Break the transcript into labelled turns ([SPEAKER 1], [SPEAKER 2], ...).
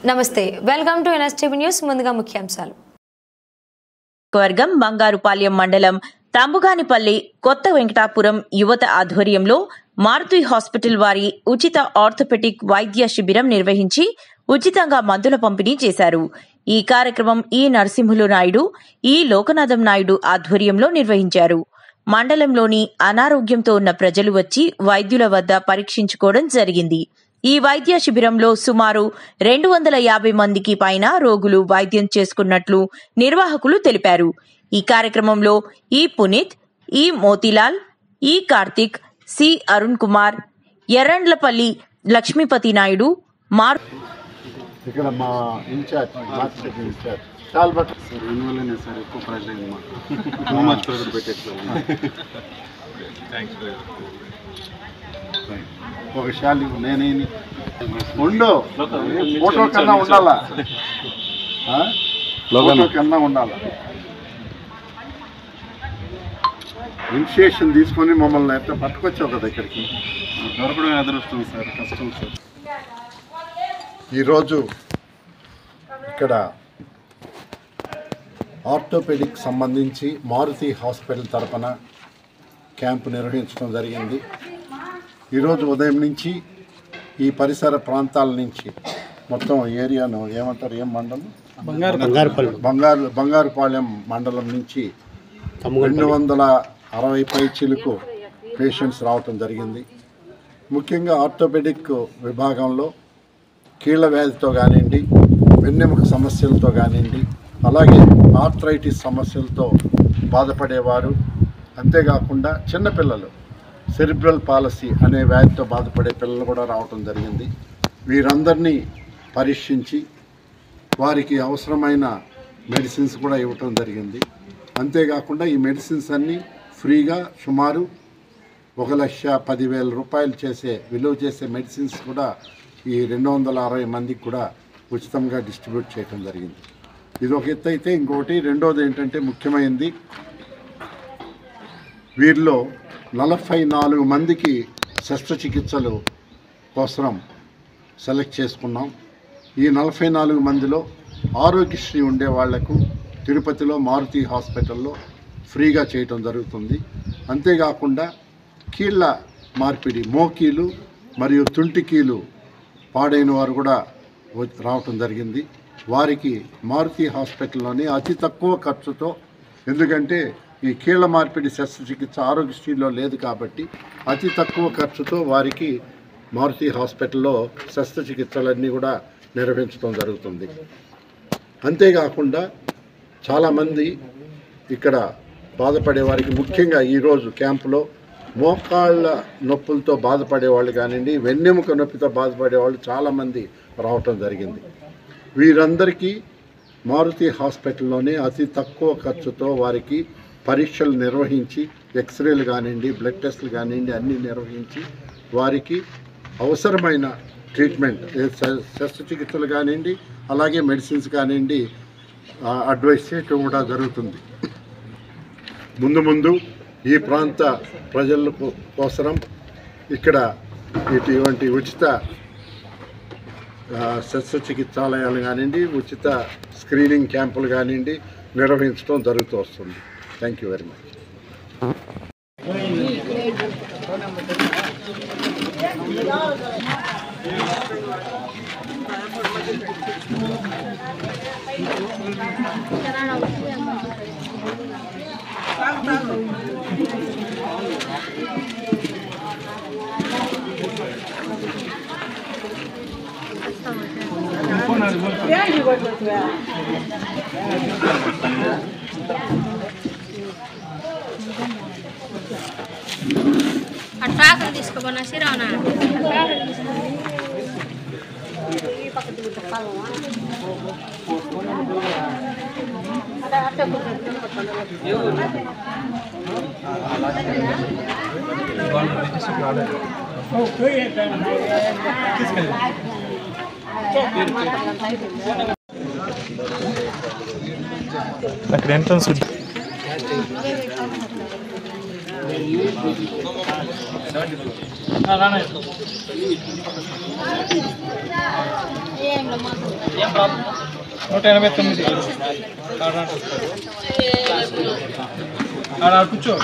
[SPEAKER 1] నమస్తే, welcome to NSTV news. ముందుగా ముఖ్యాంశాలు.
[SPEAKER 2] వర్గం బంగారుపాలెం మండలం తంబుగానిపల్లి కొత్త వెంకటాపురం యువత ఆధ్వర్యంలో మారుతి హాస్పిటల్ వారి ఉచిత ఆర్థోపెడిక్ వైద్య శిబిరం నిర్వహించి ఉచితంగా మందుల పంపిణీ చేశారు. ఈ కార్యక్రమం ఈ నరసింహులు నాయుడు, ఈ లోకనాథం నాయుడు ఆధ్వర్యంలో నిర్వహించారు. మండలంలోని అనారోగ్యంతో ఉన్న ప్రజలు వచ్చి వైద్యుల వద్ద పరీక్షించుకోవడం జరిగింది. ఈ వైద్య శిబిరంలో సుమారు 250 మందికి పైన రోగులు వైద్యం చేసుకున్నట్లు నిర్వాహకులు తెలిపారు. ఈ కార్యక్రమంలో ఈ పునీత్, ఈ మోతీలాల్, ఈ కార్తిక్, సి అరుణ్ కుమార్, ఎర్రండ్లపల్లి లక్ష్మీపతి నాయుడు,
[SPEAKER 3] ఇక్కడ మా ఇన్ఛార్జ్ మార్కెట్ ఇన్ఛార్జ్ చాలా బట్ సార్ ఇన్వాల్వ్ సార్ ఎక్కువ ప్రెజర్ అయింది మాకు మచ్ ప్రెజర్ పెట్టేది ఒక శాలి నేనేమి ఉండు ఫోటో కన్నా ఉండాలా ఫోటో కన్నా ఉండాలా ఇనిషియేషన్ తీసుకొని మమ్మల్ని ఎట్లా పట్టుకొచ్చావు కదా ఇక్కడికి దొరకడం అదృష్టం సార్, కష్టం సార్. ఈరోజు ఇక్కడ ఆర్థోపెడిక్ సంబంధించి మారుతి హాస్పిటల్ తరపున క్యాంపు నిర్వహించడం జరిగింది. ఈరోజు ఉదయం నుంచి ఈ పరిసర ప్రాంతాల నుంచి మొత్తం ఏరియాను ఏమంటారు, ఏం మండలం, బంగారుపాలెం మండలం నుంచి 260 పైచీలకు పేషెంట్స్ రావటం జరిగింది. ముఖ్యంగా ఆర్థోపెడిక్ విభాగంలో కీళ్ళ వ్యాధితో కానివ్వండి, వెన్నెముక సమస్యలతో కానివ్వండి, అలాగే ఆర్థరైటిస్ సమస్యలతో బాధపడేవారు, అంతేకాకుండా చిన్నపిల్లలు సెరిబ్రల్ పాలసీ అనే వ్యాధితో బాధపడే పిల్లలు కూడా రావటం జరిగింది. వీరందరినీ పరీక్షించి వారికి అవసరమైన మెడిసిన్స్ కూడా ఇవ్వటం జరిగింది. అంతేకాకుండా ఈ మెడిసిన్స్ అన్నీ ఫ్రీగా సుమారు 1,10,000 రూపాయలు విలువ చేసే మెడిసిన్స్ కూడా ఈ 260 మందికి కూడా ఉచితంగా డిస్ట్రిబ్యూట్ చేయడం జరిగింది. ఇది ఒక ఎత్తు అయితే, ఇంకొకటి రెండోది ఏంటంటే ముఖ్యమైనది, వీరిలో 44 మందికి శస్త్రచికిత్సలు కోసం సెలెక్ట్ చేసుకున్నాం. ఈ 44 మందిలో ఆరోగ్యశ్రీ ఉండే వాళ్లకు తిరుపతిలో మారుతి హాస్పిటల్లో ఫ్రీగా చేయటం జరుగుతుంది. అంతేకాకుండా కీళ్ళ మార్పిడి, మోకీలు మరియు తుంటికీలు పాడైన వారు కూడా రావటం జరిగింది. వారికి మారుతి హాస్పిటల్లోనే అతి తక్కువ ఖర్చుతో, ఎందుకంటే ఈ కీళ్ళ మార్పిడి శస్త్రచికిత్స ఆరోగ్యశ్రీలో లేదు కాబట్టి అతి తక్కువ ఖర్చుతో వారికి మారుతి హాస్పిటల్లో శస్త్రచికిత్సలన్నీ కూడా నిర్వహించడం జరుగుతుంది. అంతేకాకుండా చాలామంది ఇక్కడ బాధపడే వారికి, ముఖ్యంగా ఈరోజు క్యాంపులో మోకాళ్ళ నొప్పులతో బాధపడేవాళ్ళు కానివ్వండి, వెన్నెముక నొప్పితో బాధపడేవాళ్ళు చాలామంది రావటం జరిగింది. వీరందరికీ మారుతి హాస్పిటల్లోనే అతి తక్కువ ఖర్చుతో వారికి పరీక్షలు నిర్వహించి, ఎక్స్రేలు కానివ్వండి, బ్లడ్ టెస్టులు కానివ్వండి అన్నీ నిర్వహించి వారికి అవసరమైన ట్రీట్మెంట్, శస్త్రచికిత్సలు కానివ్వండి, అలాగే మెడిసిన్స్ కానివ్వండి అడ్వైస్ చేయటం కూడా జరుగుతుంది. ముందు ఈ ప్రాంత ప్రజల కోసం ఇక్కడ ఇటువంటి ఉచిత శస్త్రచికిత్సాలయాలు కానివ్వండి, ఉచిత స్క్రీనింగ్ క్యాంపులు కానివ్వండి నిర్వహించడం జరుగుతూ వస్తుంది. Thank you very much.
[SPEAKER 4] Tractor తీసుకోబోనా సిరానా
[SPEAKER 5] అక్కడ ఎంట్రన్స్ కూర్చో